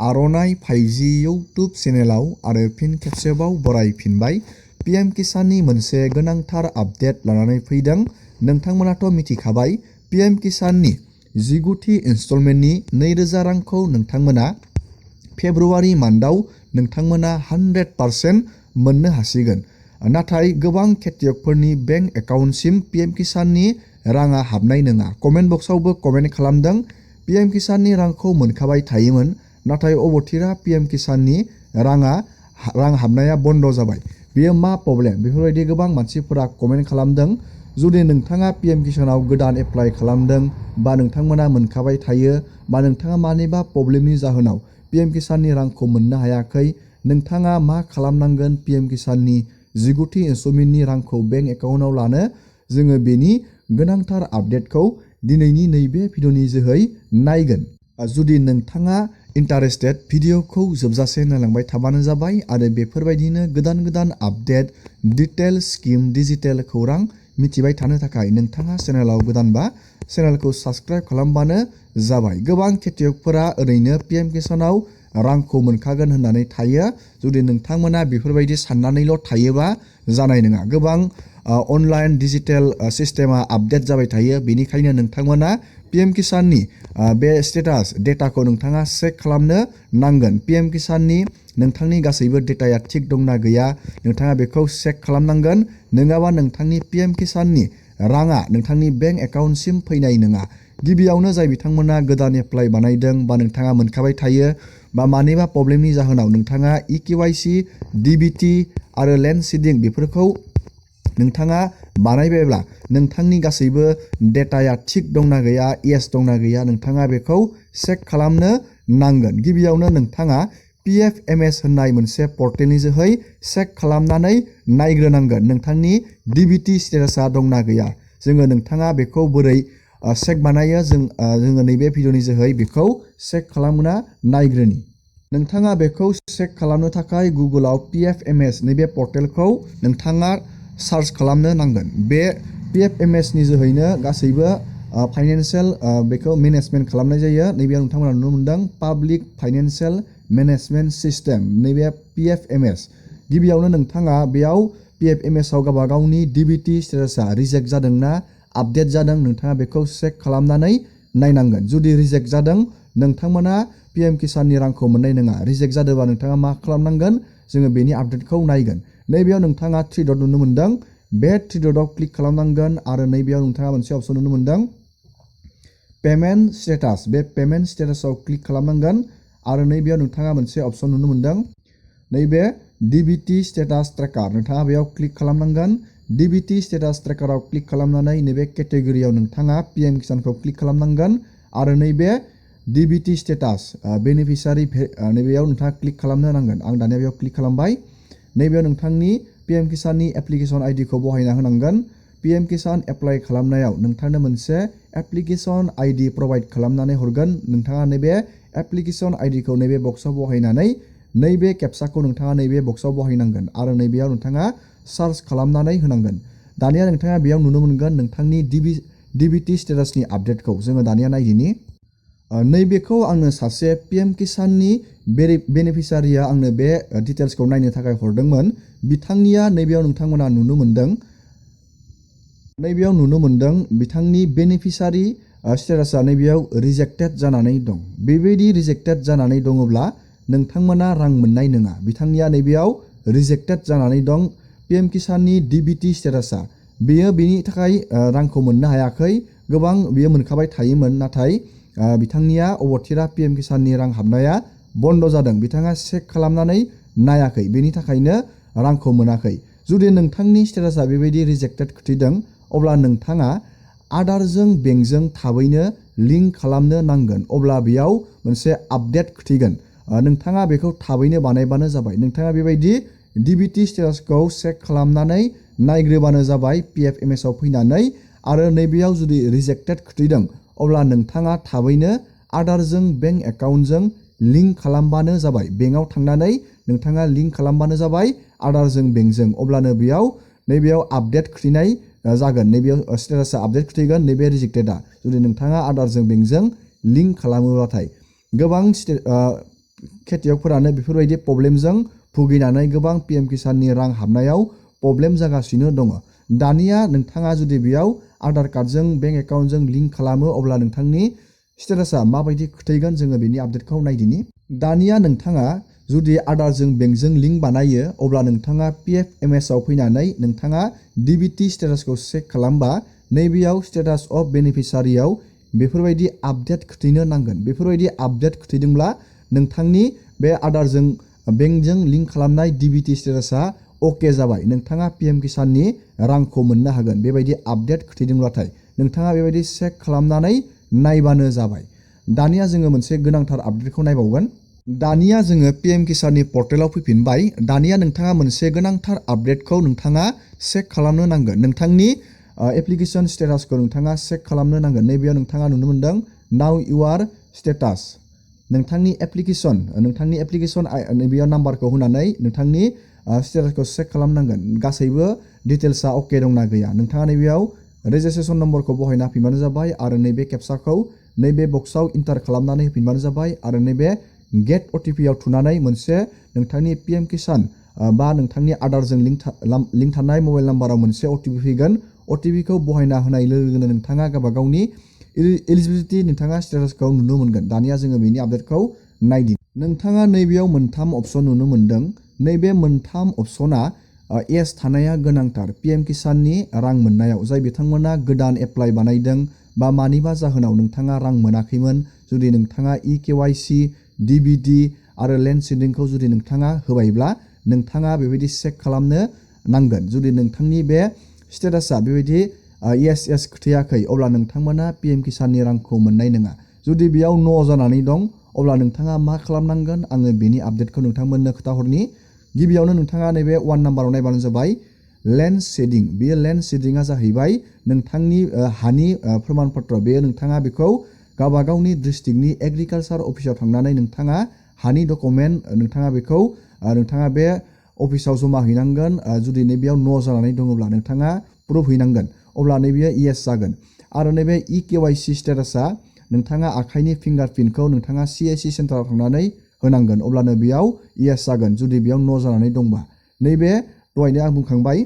आर'नाइ फाइजि इउटुब चेनेलाव आरो फिन खेबसेबाव बरायफिनबाय। पीएम किसाननि मोनसे गोनांथार आपडेट लानानै फैदों। नोंथांमोनाथ' मिथिखाबाय पीएम किसाननि 19थि इनस्टलमेन्टनि 2000 रांखौ नोंथांमोना फेब्रुवारि मान्थआव नोंथांमोना 100% मोननो हासिगोन। नाथाय गोबां खेथियकफोरनि बेंक एकाउन्टसिम पीएम किसाननि राङा हाबनाय नङा। कमेन्ट बक्सआवबो कमेन्ट खालामदों पीएम किसाननि रांखौ मोनखाबाय थायोमोन, नाथाय अबथिरा पीएम किसाननि रां हाबनाया बन्द जाबाय। बेयो मा प्रब्लेम? बेफोरबायदि गोबां मानसिफोरा कमेन्ट खालामदों। जुदि नोंथाङा पीएम किसानाव गोदान एप्लाइ खालामदों बा नोंथांमोना मोनखाबाय थायो बा नोंथाङा मानिबा प्रब्लेमनि जाहोनाव पीएम किसाननि रांखौ मोननो हायाखै, नोंथाङा मा खालामनांगोन? पीएम किसाननि 19थि इनस्टलमेन्टनि रांखौ बेंक एकाउन्टआव लानो जोङो बेनि गोनांथार आपडेटखौ दिनैनि नैबे भिडिअनि जोहै नायगोन। जुदि नोंथाङा इन्टारेस्टेड, भिडिअखौ जोबजासे नायलांबाय थाबानो जाबाय आरो बेफोरबायदिनो गोदान गोदान आपडेट, डिटेल स्किम, डिजिटेल खौरां मिथिबाय थानो थाखाय नोंथाङा चेनेलाव गोदानबा चेनेलखौ साबस्क्राइब खालामबानो जाबाय। गोबां खेथियकफोरा ओरैनो पीएम किसानाव रांखौ मोनखागोन होननानै थायो। जुदि नोंथांमोना बेफोरबायदि साननानैल' थायोबा जानाय नङा। गोबां अनलाइन डिजिटेल सिस्टेमा आपडेट जाबाय थायो। बेनिखायनो नोंथांमोना पीएम किसाननि बे स्टेटास डेटाखौ नोंथाङा चेक खालामनो नांगोन। पीएम किसाननि नोंथांनि गासैबो डेटाया थिग दंना गैया नोंथाङा बेखौ चेक खालामनांगोन। नङाबा नोंथांनि पीएम किसाननि राङा नोंथांनि बेंक एकाउन्टसिम फैनाय नङा। गिबियावनो जाय बिथांमोना गोदान एप्लाइ बानायदों बा नोंथाङा मोनखाबाय थायो बा मानिबा प्रब्लेमनि जाहोनाव नोंथाङा इकेवाइसि, डिबिटि आरो लेन्ड सिडिं बेफोरखौ नोंथाङा बानायबायब्ला नोंथांनि गासैबो डेटाया थिग दंना गैया, येस दंना गैया, नोंथाङा बेखौ चेक खालामनो नांगोन। गिबियावनो नोंथाङा PFMS होननाय मोनसे पर्टेलनि जोहै चेक खालामनानै नायग्रोनांगोन नोंथांनि डिबिटि स्टेटासा दंना गैया। जोङो नोंथाङा बेखौ बोरै चेक बानायो जोङो नैबे भिडिअनि जोहै बेखौ चेक खालामना नायग्रोनि। नोंथाङा बेखौ चेक खालामनो थाखाय गुगोलाव PFMS नैबे पर्टेलखौ नोंथाङा सार्च खालामनो नांगोन। बे PFMS नि जोहैनो गासैबो फाइनेन्सियेल बेखौ मेनेजमेन्ट खालामनाय जायो। नैबेयाव नोंथांमोना नुनो मोनदों पाब्लिक फाइनेन्सियेल मेनेजमेन्ट सिस्टेम, नैबे PFMS। गिबियावनो नोंथाङा बेयाव PFMS आव गावबा गावनि डिबिटि स्टेटासा रिजेक्ट जादोंना आपडेट जादों नोंथाङा बेखौ चेक खालामनानै नायनांगोन। जुदि रिजेक्ट जादों नोंथांमोना पीएम किसाननि रांखौ मोननाय नङा। रिजेक्ट जादोंबा नोंथाङा मा खालामनांगोन? जोङो बेनि आपडेटखौ नायगोन। नैबेयाव नोंथाङा 3 डट नुनो मोनदों। बे 3 डटआव क्लिक खालामनांगोन आरो नैबेयाव नोंथाङा मोनसे अपसन नुनो मोनदों पेमेन्ट स्टेटास। बे पेमेन्ट स्टेटासाव क्लिक खालामनांगोन आरो नैबेयाव नोंथाङा मोनसे अपसन नुनो मोनदों नैबे डिबिटि स्टेटास ट्रेकार। नोंथाङा बेयाव क्लिक खालामनांगोन। डिबिटि स्टेटास ट्रेकाराव क्लिक खालामनानै नैबे केटेगरियाव नोंथाङा पीएम किसानखौ क्लिक खालामनांगोन आरो नैबे डिबिटि स्टेटास बेनिफिसारि नैबेयाव नोंथाङा क्लिक खालामनो नांगोन। आं दानिया बेयाव क्लिक खालामबाय। नैबेयाव नोंथांनि पीएम किसाननि एप्लिकेसन आइडिखौ बहायना होनांगोन। पीएम किसान एप्लाइ खालामनायाव नोंथांनो मोनसे एप्लिकेसन आइडि प्रभाइड खालामनानै हरगोन। नोंथाङा नैबे एप्लिकेसन आइडिखौ नैबे बक्सआव बहायनानै नैबे केपसाखौ नोंथाङा नैबे बक्सआव बहायनांगोन आरो नैबेयाव नोंथाङा सार्च खालामनानै होनांगोन। दानिया नोंथाङा बेयाव नुनो मोनगोन नोंथांनि डिबिटि स्टेटासनि आपडेटखौ। जोङो दानिया नायदिनि। नैबेखौ आंनो सासे पीएम किसाननि बेनिफिसारिया आंनो बे डिटेल्सखौ नायनो थाखाय हरदोंमोन। बिथांनिया नैबेयाव नोंथांमोना नुनो मोनदों बिथांनि बेनिफिसारि स्टेटासा नैबेयाव रिजेक्टेड जानानै दं। बेबायदि रिजेक्टेड जानानै दङब्ला नोंथांमोना रां मोननाय नङा। बिथांनिया नैबेयाव रिजेक्टेड जानानै दं। पीएम किसाननि डिबिटि स्टेटासा बेयो बेनि थाखाय रांखौ मोननो हायाखै। गोबां बेयो मोनखाबाय थायोमोन, नाथाय बिथांनिया अबथिरा पीएम किसाननि रां हाबनाया बन्द जादों। बिथाङा चेक खालामनानै नायाखै, बेनि थाखायनो रांखौ मोनाखै। जुदि नोंथांनि स्टेटासा बेबायदि रिजेक्टेड खोथैदों अब्ला नोंथाङा आधारजों बेंकजों थाबैनो लिंक खालामनो नांगोन। अब्ला बेयाव मोनसे आपडेट खोथैगोन। नोंथाङा बेखौ थाबैनो बानायबानो जाबाय। नोंथाङा बेबायदि डिबिटि स्टेटासखौ चेक खालामनानै नायग्रोबानो जाबाय PFMS आव फैनानै। आरो नैबेयाव जुदि रिजेक्टेड खोथैदों अब्ला नोंथाङा थाबैनो आधारजों बेंक एकाउन्टजों लिंक खालामबानो जाबाय। बेंकआव थांनानै नोंथाङा लिंक खालामबानो जाबाय आधारजों बेंकजों। अब्लानो नैबेयाव आपडेट खोथैनाय जागोन। नैबेयाव स्टेटासा आपडेट खोथैगोन नैबे रिजेक्टेडआ। जुदि नोंथाङा आधारजों बेंकजों लिंक खालामोब्लाथाय गोबां खेथियकफोरानो बेफोरबायदि प्रब्लेमजों भुगिनानै गोबां पिएम किसाननि रां हाबनायाव प्रब्लेम जागासिनो दङ। दानिया नोंथाङा जुदि बेयाव आधार कार्डजों बेंक एकाउन्टजों लिंक खालामो अब्ला नोंथांनि स्टेटासा माबायदि खोथैगोन जोङो बेनि आपडेटखौ नायदिनि। दानिया नोंथाङा जुदि आधारजों बेंकजों लिंक बानायो अब्ला नोंथाङा PFMS आव फैनानै नोंथाङा DBT स्टेटासखौ चेक खालामबा नैबेयाव स्टेटास अफ बेनिफिसारियाव बेफोरबायदि आपडेट खोथैनो नांगोन। बेफोरबायदि आपडेट खोथैदोंब्ला नोंथांनि बे आधारजों बेंकजों लिंक खालामनाय DBT स्टेटासा अके जाबाय, नोंथाङा पिएम किसाननि रांखौ मोननो हागोन। बेबायदि आपडेट खोथैदोंब्लाथाय नोंथाङा बेबायदि चेक खालामनानै नायबानो जाबाय। दानिया जोङो मोनसे गोनांथार आपडेटखौ नायबावगोन। दानिया जोङो पिएम किसाननि पर्टेलाव फैफिनबाय। दानिया नोंथाङा मोनसे गोनांथार आपडेटखौ नोंथाङा चेक खालामनो नांगोन। नोंथांनि एप्लिकेसन स्टेटासखौ नोंथाङा चेक खालामनो नांगोन। नैबेयाव नोंथाङा नुनो मोनदों नाउ इउआर स्टेटास। नोंथांनि एप्लिकेसन नैबेयाव नाम्बारखौ होनानै नोंथांनि स्टेटासखौ चेक खालामनांगोन। गासैबो डिटेल्सआ अके दंना गैया। नोंथाङा नैबेयाव रेजिस्ट्रेसन नम्बरखौ बहायना होफिनबानो जाबाय आरो नैबे केपसाखौ नैबे बक्सआव इन्टार खालामनानै होफिनबानो जाबाय आरो नैबे गेट OTP आव थुनानै मोनसे नोंथांनि पिएम किसान बा नोंथांनि आधारजों लिंक थानाय मबाइल नाम्बाराव मोनसे OTP फैगोन। OTP खौ बहायना होनाय लोगो लोगोनो नोंथाङा गावबा गावनि एलिजिबिलिटि नोंथाङा स्टेटासखौ नुनो मोनगोन। दानिया जोङो बेनि आपडेटखौ नायदिनि। नोंथाङा नैबेयाव मोनथाम अपसन नुनो मोनदों। नैबे मोनथाम अपसना येस थानाया गोनांथार पिएम किसाननि रां मोननायाव। जाय बिथांमोना गोदान एप्लाइ बानायदों बा मानिबा जाहोनाव नोंथाङा रां मोनाखैमोन, जुदि नोंथाङा EKYC, DBT आरो लेन्ड सिडिंखौ जुदि नोंथाङा होबायब्ला नोंथाङा बेबायदि चेक खालामनो नांगोन। जुदि नोंथांनि बे स्टेटासा बेबायदि येस खोथैयाखै अब्ला नोंथांमोना पिएम किसाननि रांखौ मोननाय नङा। जुदि बेयाव न' जानानै दं अब्ला नोंथाङा मा खालामनांगोन आङो बेनि आपडेटखौ नोंथांमोननो खोथाहरनि। गिबियावनो नोंथाङा नैबे 1 नाम्बाराव नायबानो जाबाय लेन्ड सिडिं। बेयो लेन्ड सिडिंआ जाहैबाय नोंथांनि हानि फोरमान पत्र। बेयो नोंथाङा बेखौ गावबा गावनि डिस्ट्रिक्टनि एग्रिकालसार अफिसाव थांनानै नोंथाङा हानि डकुमेन्ट नोंथाङा बेखौ नोंथाङा बे अफिसाव जमा हैनांगोन। जुदि नैबेयाव न' जानानै दङब्ला नोंथाङा प्रुफ हैनांगोन अब्ला नैबेयो येस जागोन। आरो नैबे EKYC स्टेटासा नोंथाङा आखाइनि फिंगारप्रिन्टखौ नोंथाङा CAC सेन्टाराव थांनानै होनांगोन अब्लानो बेयाव येस जागोन। जुदि बेयाव न' जानानै दंबा नैबे दहायनो आं बुंखांबाय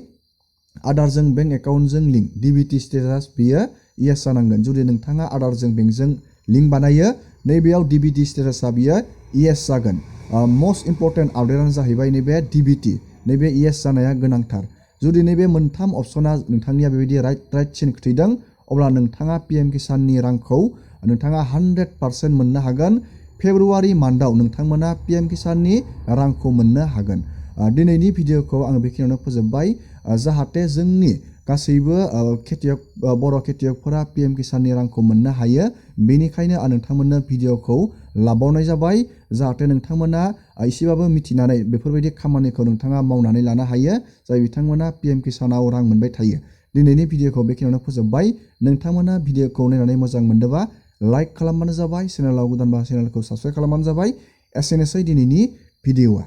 आधारजों बेंक एकाउन्टजों लिंक DBT स्टेटास बेयो येस जानांगोन। जुदि नोंथाङा आधारजों बेंकजों लिंक बानायो नैबेयाव DBT स्टेटासा बियो येस जागोन। मस्ट इम्परटेन्ट आपडेटआनो जाहैबाय नैबे DBT। नैबे येस जानाया गोनांथार। जुदि नैबे मोनथाम अपसना नोंथांनिया बेबायदि राइट सिन खोथैदों अब्ला नोंथाङा पिएम किसाननि रांखौ नोंथाङा 100% मोननो हागोन। फेब्रुवारि मान्थआव नोंथांमोना पिएम किसाननि रांखौ मोननो हागोन। दिनैनि भिडिअखौ आङो बेखिनियावनो फोजोबबाय। जाहाथे जोंनि गासैबो बर' खेथियकफोरा पिएम किसाननि रांखौ मोननो हायो, बेनिखायनो आं नोंथांमोननो भिडिअखौ लाबावनाय जाबाय। जाहाथे नोंथांमोना एसेबाबो मिथिनानै बेफोरबायदि खामानिखौ नोंथाङा मावनानै लानो हायो जाय बिथांमोना पिएम किसानाव रां मोनबाय थायो। दिनैनि भिडिअखौ बेखिनियावनो फोजोबबाय। नोंथांमोना भिडिअखौ नायनानै मोजां मोनदोंबा लाइक खालामबानो जाबाय। चेनेलाव गोदानबा चेनेलखौ साबस्क्राइब खालामबानो जाबाय। एसेनोसै दिनैनि भिडिअआ।